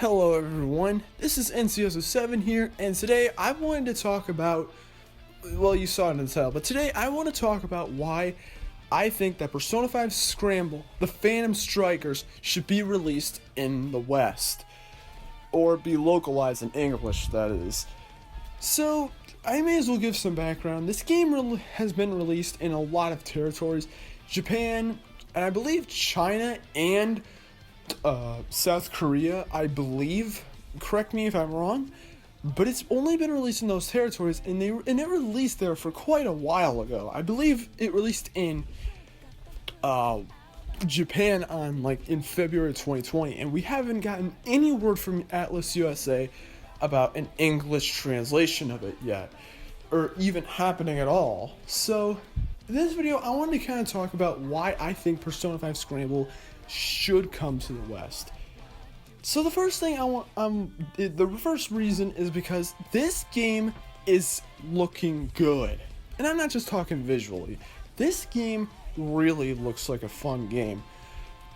Hello everyone, this is NCS07 here, and today I wanted to talk about, well, you saw it in the title, but today I want to talk about why I think that Persona 5 Scramble, the Phantom Strikers, should be released in the West. Or be localized in English, that is. So, I may as well give some background. This game has been released in a lot of territories. Japan, and I believe China, and South Korea, I believe. Correct me if I'm wrong, but it's only been released in those territories, and it released there for quite a while ago. I believe it released in Japan in February 2020, and we haven't gotten any word from Atlas USA about an English translation of it yet, or even happening at all. So, in this video, I wanted to kind of talk about why I think Persona 5 Scramble should come to the West. So the first thing the first reason is because this game is looking good. And I'm not just talking visually. This game really looks like a fun game.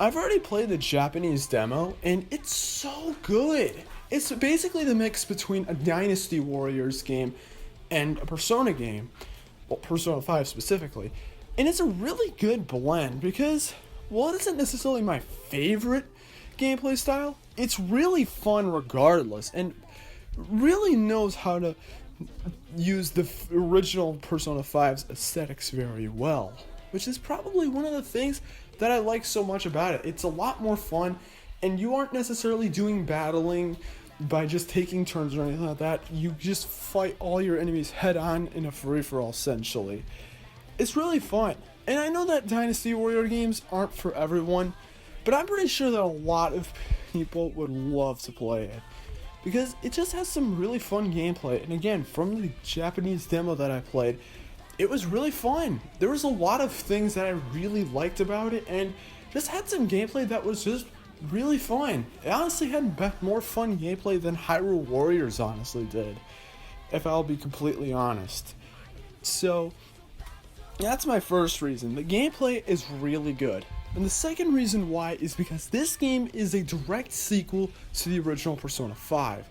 I've already played the Japanese demo, and it's so good. It's basically the mix between a Dynasty Warriors game and a Persona game. Well, Persona 5 specifically. And it's a really good blend because, well, it isn't necessarily my favorite gameplay style. It's really fun regardless, and really knows how to use the original Persona 5's aesthetics very well, which is probably one of the things that I like so much about it. It's a lot more fun, and you aren't necessarily doing battling by just taking turns or anything like that. You just fight all your enemies head on in a free-for-all, essentially. It's really fun. And I know that Dynasty Warrior games aren't for everyone, but I'm pretty sure that a lot of people would love to play it, because it just has some really fun gameplay. And again, from the Japanese demo that I played, it was really fun. There was a lot of things that I really liked about it, and just had some gameplay that was just really fun. It honestly had more fun gameplay than Hyrule Warriors honestly did, if I'll be completely honest. So that's my first reason. The gameplay is really good. And the second reason why is because this game is a direct sequel to the original Persona 5.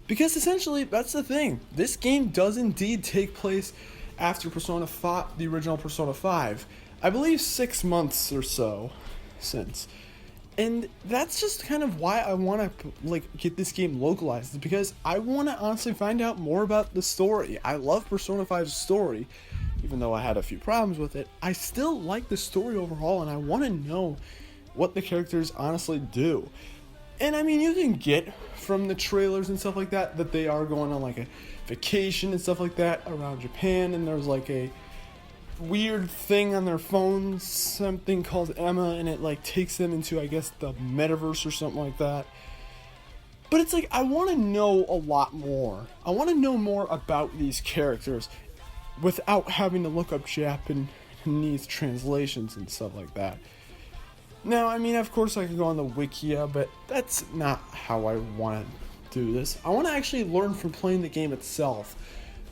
Because essentially, that's the thing. This game does indeed take place after Persona 5, the original Persona 5. I believe 6 months or so since. And that's just kind of why I want to get this game localized, because I want to honestly find out more about the story. I love Persona 5's story. Even though I had a few problems with it, I still like the story overall, and I want to know what the characters honestly do. And I mean, you can get from the trailers and stuff like that they are going on a vacation and stuff like that around Japan, and there's a weird thing on their phones, something called Emma, and it takes them into, I guess, the metaverse or something like that. But it's I want to know a lot more. I want to know more about these characters without having to look up Japanese translations and stuff like that. Now, I mean, of course I could go on the Wikia, but that's not how I want to do this. I want to actually learn from playing the game itself,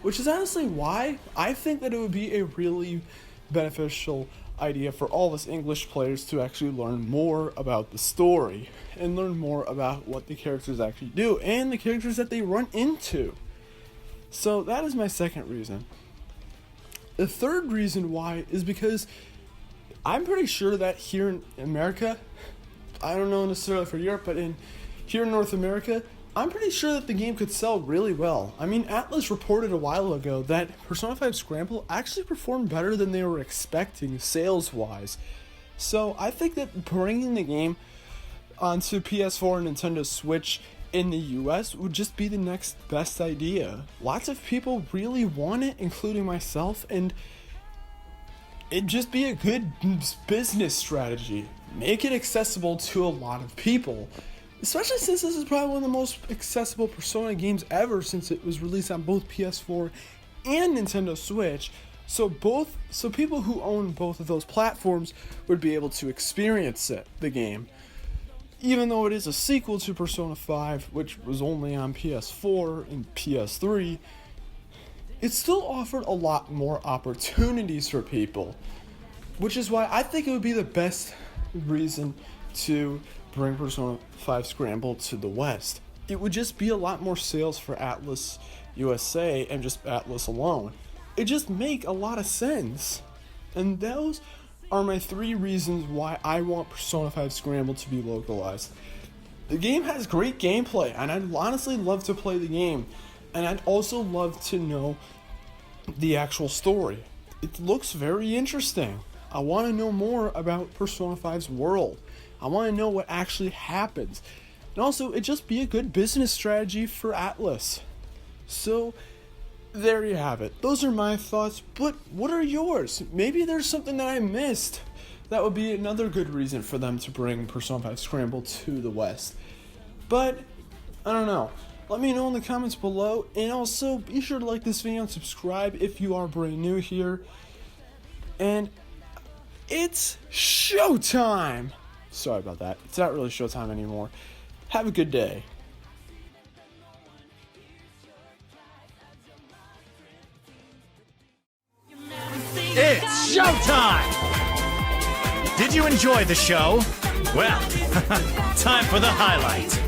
which is honestly why I think that it would be a really beneficial idea for all of us English players to actually learn more about the story and learn more about what the characters actually do and the characters that they run into. So that is my second reason. The third reason why is because I'm pretty sure that here in America, I don't know necessarily for Europe, but here in North America, I'm pretty sure that the game could sell really well. I mean, Atlas reported a while ago that Persona 5 Scramble actually performed better than they were expecting sales-wise. So I think that bringing the game onto PS4 and Nintendo Switch in the US would just be the next best idea. Lots of people really want it, including myself, and it'd just be a good business strategy. Make it accessible to a lot of people, especially since this is probably one of the most accessible Persona games ever, since it was released on both PS4 and Nintendo Switch. So people who own both of those platforms would be able to experience the game. Even though it is a sequel to Persona 5, which was only on PS4 and PS3, it still offered a lot more opportunities for people, which is why I think it would be the best reason to bring Persona 5 Scramble to the West. It would just be a lot more sales for Atlus USA and just Atlus alone. It just make a lot of sense. And those are my 3 reasons why I want Persona 5 Scramble to be localized. The game has great gameplay, and I'd honestly love to play the game. And I'd also love to know the actual story. It looks very interesting. I want to know more about Persona 5's world. I want to know what actually happens. And also, it'd just be a good business strategy for Atlus. So, there you have it. Those are my thoughts, but what are yours? Maybe there's something that I missed. That would be another good reason for them to bring Persona 5 Scramble to the West. But, I don't know. Let me know in the comments below, and also be sure to like this video and subscribe if you are brand new here. And it's showtime! Sorry about that. It's not really showtime anymore. Have a good day. It's showtime! Did you enjoy the show? Well, time for the highlight.